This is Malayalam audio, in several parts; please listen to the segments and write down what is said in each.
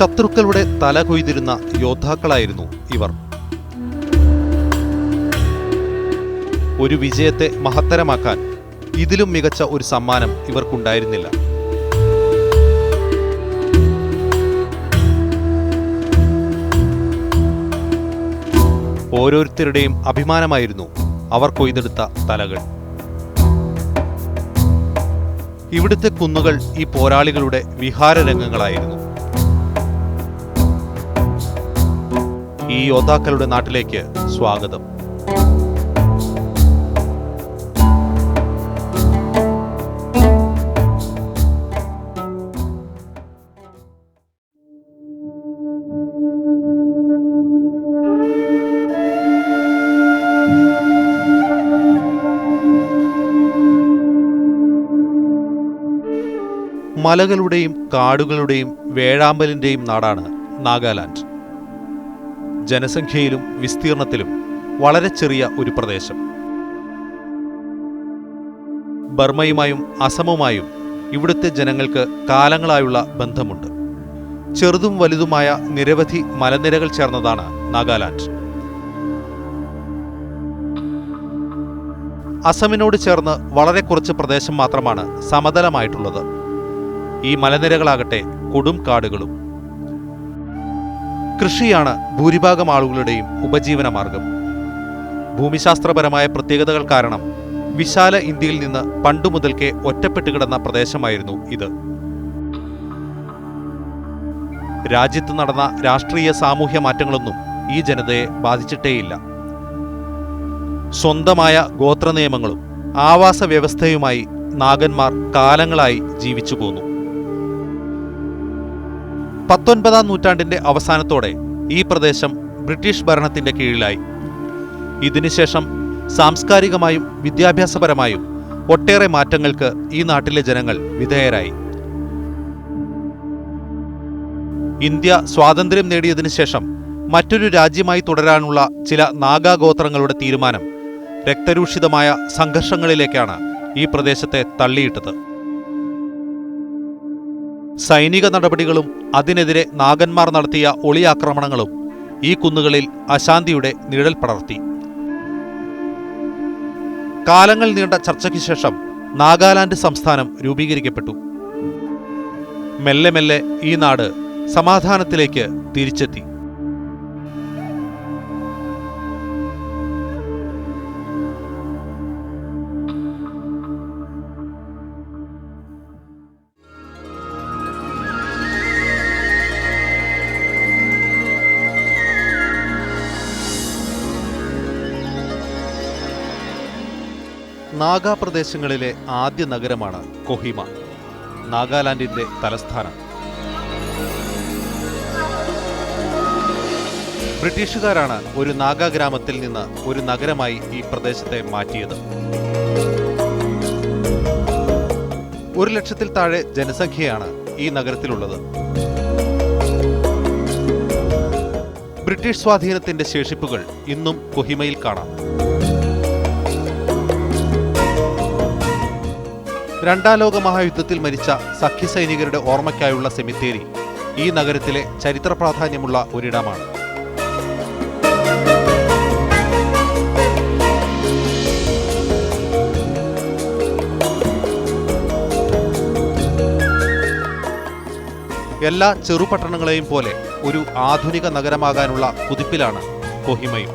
ശത്രുക്കളുടെ തല കൊയ്തിരുന്ന യോദ്ധാക്കളായിരുന്നു ഇവർ. ഒരു വിജയത്തെ മഹത്തരമാക്കാൻ ഇതിലും മികച്ച ഒരു സമ്മാനം ഇവർക്കുണ്ടായിരുന്നില്ല. ഓരോരുത്തരുടെയും അഭിമാനമായിരുന്നു അവർ കൊയ്തെടുത്ത തലകൾ. ഇവിടുത്തെ കുന്നുകൾ ഈ പോരാളികളുടെ വിഹാരരംഗങ്ങളായിരുന്നു. ഈ യോദ്ധാക്കളുടെ നാട്ടിലേക്ക് സ്വാഗതം. മലകളുടെയും കാടുകളുടെയും വേഴാമ്പലിന്റെയും നാടാണ് നാഗാലാൻഡ്. ജനസംഖ്യയിലും വിസ്തീർണത്തിലും വളരെ ചെറിയ ഒരു പ്രദേശം. ബർമയുമായും അസമുമായും ഇവിടുത്തെ ജനങ്ങൾക്ക് കാലങ്ങളായുള്ള ബന്ധമുണ്ട്. ചെറുതും വലുതുമായ നിരവധി മലനിരകൾ ചേർന്നതാണ് നാഗാലാൻഡ്. അസമിനോട് ചേർന്ന് വളരെ കുറച്ച് പ്രദേശം മാത്രമാണ് സമതലമായിട്ടുള്ളത്. ഈ മലനിരകളാകട്ടെ കൊടും കാടുകളും. കൃഷിയാണ് ഭൂരിഭാഗം ആളുകളുടെയും ഉപജീവനമാർഗം. ഭൂമിശാസ്ത്രപരമായ പ്രത്യേകതകൾ കാരണം വിശാല ഇന്ത്യയിൽ നിന്ന് പണ്ടുമുതൽക്കേ ഒറ്റപ്പെട്ടു കിടന്ന പ്രദേശമായിരുന്നു ഇത്. രാജ്യത്ത് നടന്ന രാഷ്ട്രീയ സാമൂഹ്യ മാറ്റങ്ങളൊന്നും ഈ ജനതയെ ബാധിച്ചിട്ടേയില്ല. സ്വന്തമായ ഗോത്രനിയമങ്ങളും ആവാസ വ്യവസ്ഥയുമായി നാഗന്മാർ കാലങ്ങളായി ജീവിച്ചു പോന്നു. 19-ാം നൂറ്റാണ്ടിന്റെ അവസാനത്തോടെ ഈ പ്രദേശം ബ്രിട്ടീഷ് ഭരണത്തിന്റെ കീഴിലായി. ഇതിനുശേഷം സാംസ്കാരികമായും വിദ്യാഭ്യാസപരമായും ഒട്ടേറെ മാറ്റങ്ങൾക്ക് ഈ നാട്ടിലെ ജനങ്ങൾ വിധേയരായി. ഇന്ത്യ സ്വാതന്ത്ര്യം നേടിയതിനു ശേഷം മറ്റൊരു രാജ്യമായി തുടരാനുള്ള ചില നാഗാ ഗോത്രങ്ങളുടെ തീരുമാനം രക്തരൂഷിതമായ സംഘർഷങ്ങളിലേക്കാണ് ഈ പ്രദേശത്തെ തള്ളിയിട്ടത്. സൈനിക നടപടികളും അതിനെതിരെ നാഗന്മാർ നടത്തിയ ഒളിയാക്രമണങ്ങളും ഈ കുന്നുകളിൽ അശാന്തിയുടെ നിഴൽ പടർത്തി. കാലങ്ങൾ നീണ്ട ചർച്ചയ്ക്ക് ശേഷം നാഗാലാൻഡ് സംസ്ഥാനം രൂപീകരിക്കപ്പെട്ടു. മെല്ലെ മെല്ലെ ഈ നാട് സമാധാനത്തിലേക്ക് തിരിച്ചെത്തി. നാഗാ പ്രദേശങ്ങളിലെ ആദ്യ നഗരമാണ് കൊഹിമ, നാഗാലാൻഡിന്റെ തലസ്ഥാനം. ബ്രിട്ടീഷുകാരാണ് ഒരു നാഗാ ഗ്രാമത്തിൽ നിന്ന് ഒരു നഗരമായി ഈ പ്രദേശത്തെ മാറ്റിയത്. 1,00,000-ൽ താഴെ ജനസംഖ്യയാണ് ഈ നഗരത്തിലുള്ളത്. ബ്രിട്ടീഷ് സ്വാധീനത്തിന്റെ ശേഷിപ്പുകൾ ഇന്നും കൊഹിമയിൽ കാണാം. 2ാം ലോക മഹായുദ്ധത്തിൽ മരിച്ച സഖ്യസൈനികരുടെ ഓർമ്മയ്ക്കായുള്ള സെമിത്തേരി ഈ നഗരത്തിലെ ചരിത്ര പ്രാധാന്യമുള്ള ഒരിടമാണ്. എല്ലാ ചെറുപട്ടണങ്ങളെയും പോലെ ഒരു ആധുനിക നഗരമാകാനുള്ള കുതിപ്പിലാണ് കൊഹിമയും.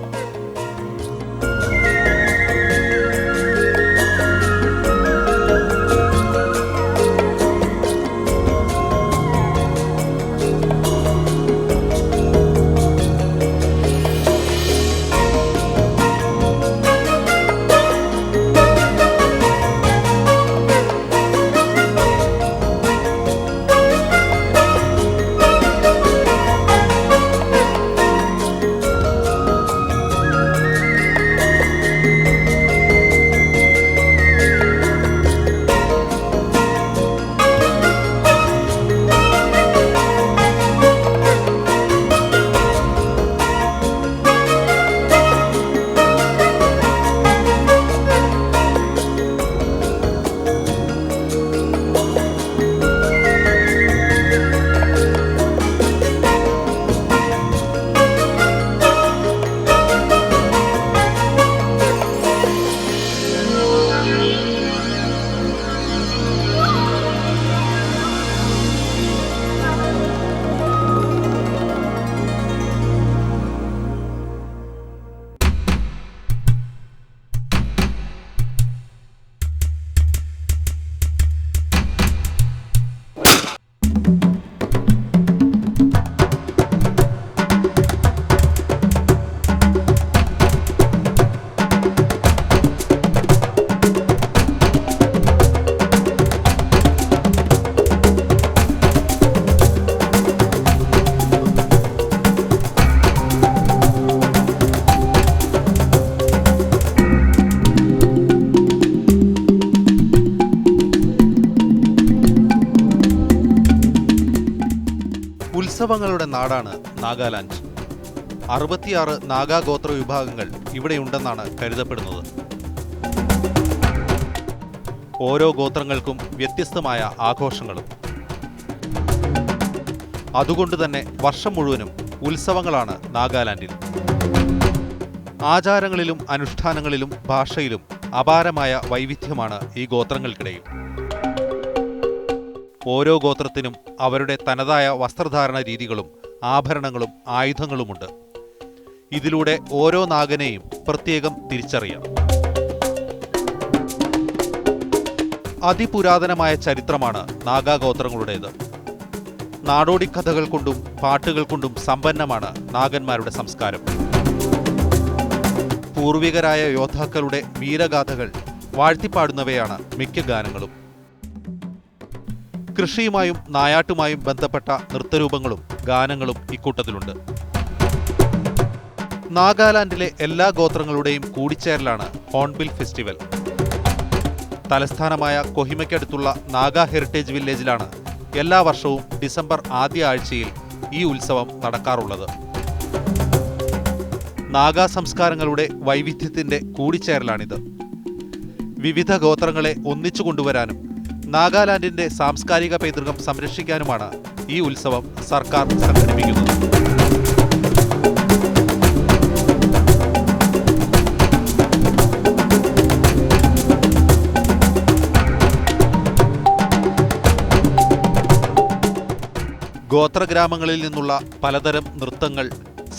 ഉത്സവങ്ങളുടെ നാടാണ് നാഗാലാൻഡ്. 66 നാഗാ ഗോത്ര വിഭാഗങ്ങൾ ഇവിടെയുണ്ടെന്നാണ് കരുതപ്പെടുന്നത്. ഓരോ ഗോത്രങ്ങൾക്കും വ്യത്യസ്തമായ ആഘോഷങ്ങളും. അതുകൊണ്ട് തന്നെ വർഷം മുഴുവനും ഉത്സവങ്ങളാണ് നാഗാലാൻഡിൽ. ആചാരങ്ങളിലും അനുഷ്ഠാനങ്ങളിലും ഭാഷയിലും അപാരമായ വൈവിധ്യമാണ് ഈ ഗോത്രങ്ങൾക്കിടയിൽ. ഓരോ ഗോത്രത്തിനും അവരുടെ തനതായ വസ്ത്രധാരണ രീതികളും ആഭരണങ്ങളും ആയുധങ്ങളുമുണ്ട്. ഇതിലൂടെ ഓരോ നാഗനെയും പ്രത്യേകം തിരിച്ചറിയാം. അതിപുരാതനമായ ചരിത്രമാണ് നാഗാ ഗോത്രങ്ങളുടേത്. നാടോടിക്കഥകൾ കൊണ്ടും പാട്ടുകൾ കൊണ്ടും സമ്പന്നമാണ് നാഗന്മാരുടെ സംസ്കാരം. പൂർവികരായ യോദ്ധാക്കളുടെ വീരഗാഥകൾ വാഴ്ത്തിപ്പാടുന്നവയാണ് മിക്ക ഗാനങ്ങളും. കൃഷിയുമായും നായാട്ടുമായും ബന്ധപ്പെട്ട നൃത്തരൂപങ്ങളും ഗാനങ്ങളും ഇക്കൂട്ടത്തിലുണ്ട്. നാഗാലാൻഡിലെ എല്ലാ ഗോത്രങ്ങളുടെയും കൂടിച്ചേരലാണ് ഹോൺബിൽ ഫെസ്റ്റിവൽ. തലസ്ഥാനമായ കൊഹിമയ്ക്കടുത്തുള്ള നാഗാ ഹെറിറ്റേജ് വില്ലേജിലാണ് എല്ലാ വർഷവും ഡിസംബർ ആദ്യ ആഴ്ചയിൽ ഈ ഉത്സവം നടക്കാറുള്ളത്. നാഗാ സംസ്കാരങ്ങളുടെ വൈവിധ്യത്തിന്റെ കൂടിച്ചേരലാണിത്. വിവിധ ഗോത്രങ്ങളെ ഒന്നിച്ചു കൊണ്ടുവരാനും നാഗാലാൻഡിന്റെ സാംസ്കാരിക പൈതൃകം സംരക്ഷിക്കാനുമാണ് ഈ ഉത്സവം സർക്കാർ സംഘടിപ്പിക്കുന്നത്. ഗോത്രഗ്രാമങ്ങളിൽ നിന്നുള്ള പലതരം നൃത്തങ്ങൾ,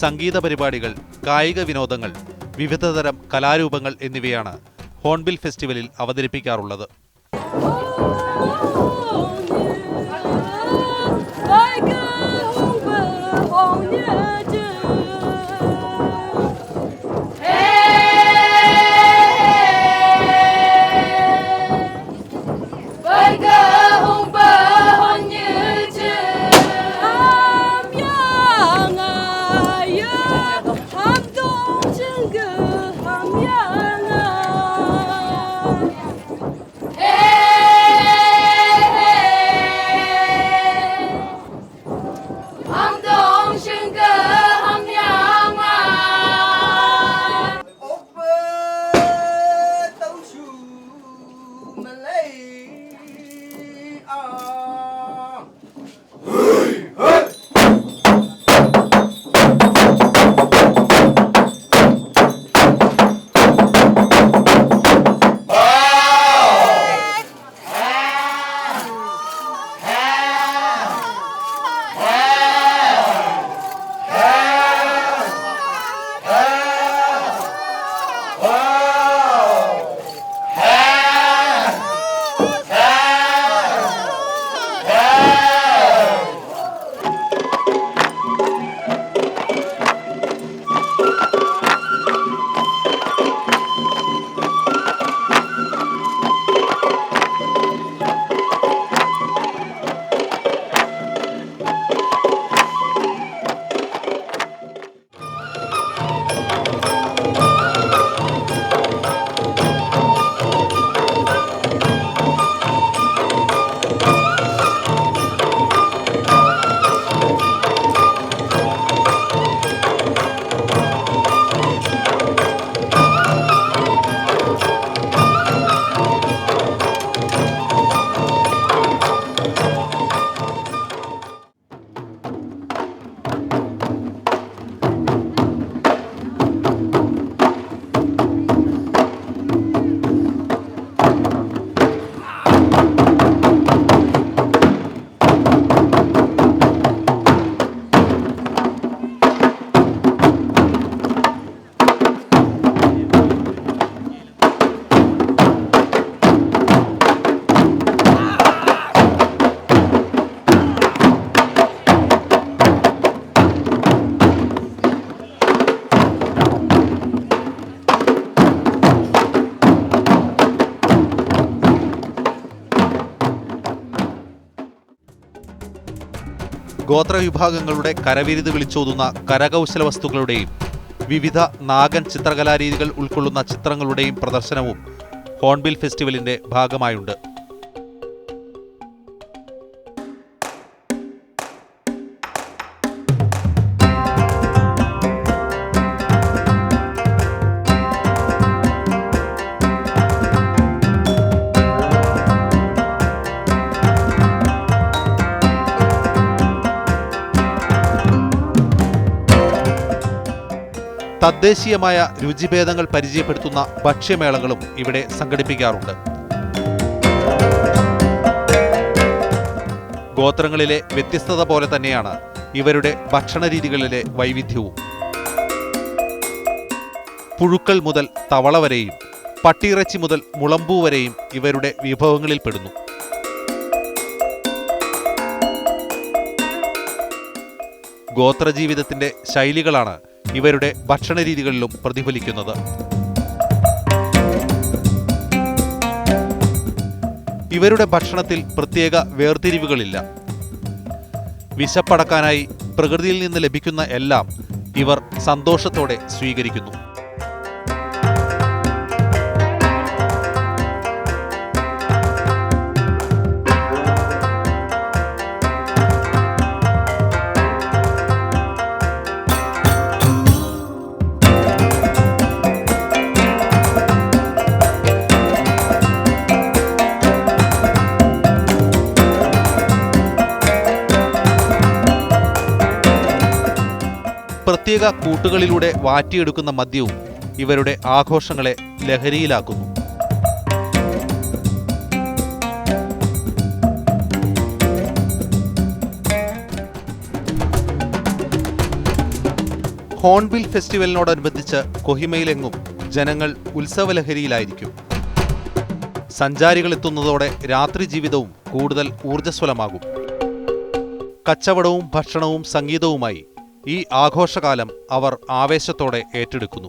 സംഗീത പരിപാടികൾ, കായിക വിനോദങ്ങൾ, വിവിധതരം കലാരൂപങ്ങൾ എന്നിവയാണ് ഹോൺബിൽ ഫെസ്റ്റിവലിൽ അവതരിപ്പിക്കാറുള്ളത്. ഗോത്രവിഭാഗങ്ങളുടെ കരവിരുത് വിളിച്ചോതുന്ന കരകൗശല വസ്തുക്കളുടെയും വിവിധ നാഗൻ ചിത്രകലാരീതികൾ ഉൾക്കൊള്ളുന്ന ചിത്രങ്ങളുടെയും പ്രദർശനവും ഹോൺബിൽ ഫെസ്റ്റിവലിന്റെ ഭാഗമായുണ്ട്. തദ്ദേശീയമായ രുചിഭേദങ്ങൾ പരിചയപ്പെടുത്തുന്ന ഭക്ഷ്യമേളകളും ഇവിടെ സംഘടിപ്പിക്കാറുണ്ട്. ഗോത്രങ്ങളിലെ വ്യത്യസ്തത പോലെ തന്നെയാണ് ഇവരുടെ ഭക്ഷണരീതികളിലെ വൈവിധ്യവും. പുഴുക്കൾ മുതൽ തവള വരെയും പട്ടിയിറച്ചി മുതൽ മുളമ്പൂ വരെയും ഇവരുടെ വിഭവങ്ങളിൽ പെടുന്നു. ഗോത്രജീവിതത്തിന്റെ ശൈലികളാണ് ഇവരുടെ ഭക്ഷണരീതികളിലും പ്രതിഫലിക്കുന്നത്. ഇവരുടെ ഭക്ഷണത്തിൽ പ്രത്യേക വേർതിരിവുകളില്ല. വിശപ്പടക്കാനായി പ്രകൃതിയിൽ നിന്ന് ലഭിക്കുന്ന എല്ലാം ഇവർ സന്തോഷത്തോടെ സ്വീകരിക്കുന്നു. പ്രത്യേക കൂട്ടുകളിലൂടെ വാറ്റിയെടുക്കുന്ന മദ്യവും ഇവരുടെ ആഘോഷങ്ങളെ ലഹരിയിലാക്കുന്നു. ഹോൺബിൽ ഫെസ്റ്റിവലിനോടനുബന്ധിച്ച് കൊഹിമയിലെങ്ങും ജനങ്ങൾ ഉത്സവലഹരിയിലായിരിക്കും. സഞ്ചാരികൾ എത്തുന്നതോടെ രാത്രി ജീവിതവും കൂടുതൽ ഊർജ്ജസ്വലമാകും. കച്ചവടവും ഭക്ഷണവും സംഗീതവുമായി ഈ ആഘോഷകാലം അവർ ആവേശത്തോടെ ഏറ്റെടുക്കുന്നു.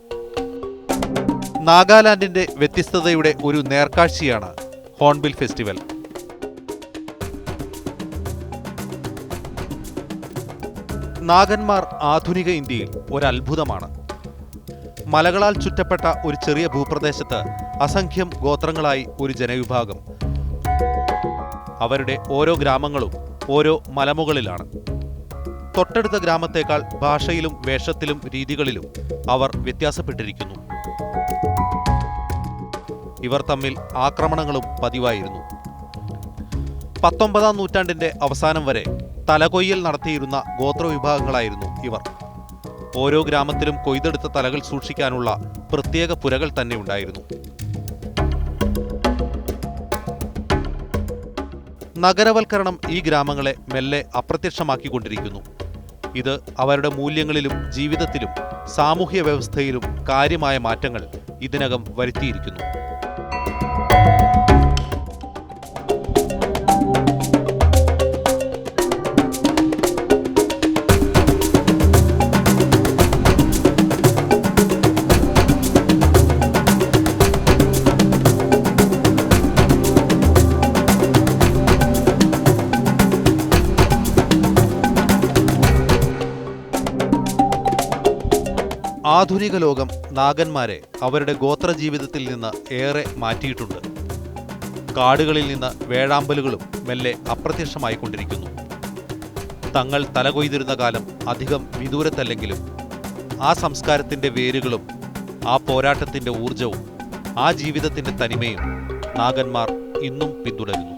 നാഗാലാൻഡിന്റെ വ്യത്യസ്തതയുടെ ഒരു നേർക്കാഴ്ചയാണ് ഹോൺബിൽ ഫെസ്റ്റിവൽ. നാഗന്മാർ ആധുനിക ഇന്ത്യയിൽ ഒരത്ഭുതമാണ്. മലകളാൽ ചുറ്റപ്പെട്ട ഒരു ചെറിയ ഭൂപ്രദേശത്ത് അസംഖ്യം ഗോത്രങ്ങളായി ഒരു ജനവിഭാഗം. അവരുടെ ഓരോ ഗ്രാമങ്ങളും ഓരോ മലമുകളിലാണ്. തൊട്ടടുത്ത ഗ്രാമത്തേക്കാൾ ഭാഷയിലും വേഷത്തിലും രീതികളിലും അവർ വ്യത്യാസപ്പെട്ടിരിക്കുന്നു. ഇവർ തമ്മിൽ ആക്രമണങ്ങളും പതിവായിരുന്നു. 19-ാം നൂറ്റാണ്ടിന്റെ അവസാനം വരെ തലകൊയ്യൽ നടത്തിയിരുന്ന ഗോത്രവിഭാഗങ്ങളായിരുന്നു ഇവർ. ഓരോ ഗ്രാമത്തിലും കൊയ്തെടുത്ത തലകൾ സൂക്ഷിക്കാനുള്ള പ്രത്യേക പുരകൾ തന്നെ ഉണ്ടായിരുന്നു. നഗരവൽക്കരണം ഈ ഗ്രാമങ്ങളെ മെല്ലെ അപ്രത്യക്ഷമാക്കിക്കൊണ്ടിരിക്കുന്നു. ഇത് അവരുടെ മൂല്യങ്ങളിലും ജീവിതത്തിലും സാമൂഹ്യ വ്യവസ്ഥയിലും കാര്യമായ മാറ്റങ്ങൾ ഇതിനകം വരുത്തിയിരിക്കുന്നു. ആധുനിക ലോകം നാഗന്മാരെ അവരുടെ ഗോത്രജീവിതത്തിൽ നിന്ന് ഏറെ മാറ്റിയിട്ടുണ്ട്. കാടുകളിൽ നിന്ന് വേഴാമ്പലുകളും മെല്ലെ അപ്രത്യക്ഷമായിക്കൊണ്ടിരിക്കുന്നു. തങ്ങൾ തലകൊയ്തിരുന്ന കാലം അധികം വിദൂരത്തല്ലെങ്കിലും ആ സംസ്കാരത്തിൻ്റെ വേരുകളും ആ പോരാട്ടത്തിൻ്റെ ഊർജവും ആ ജീവിതത്തിൻ്റെ തനിമയും നാഗന്മാർ ഇന്നും പിന്തുടരുന്നു.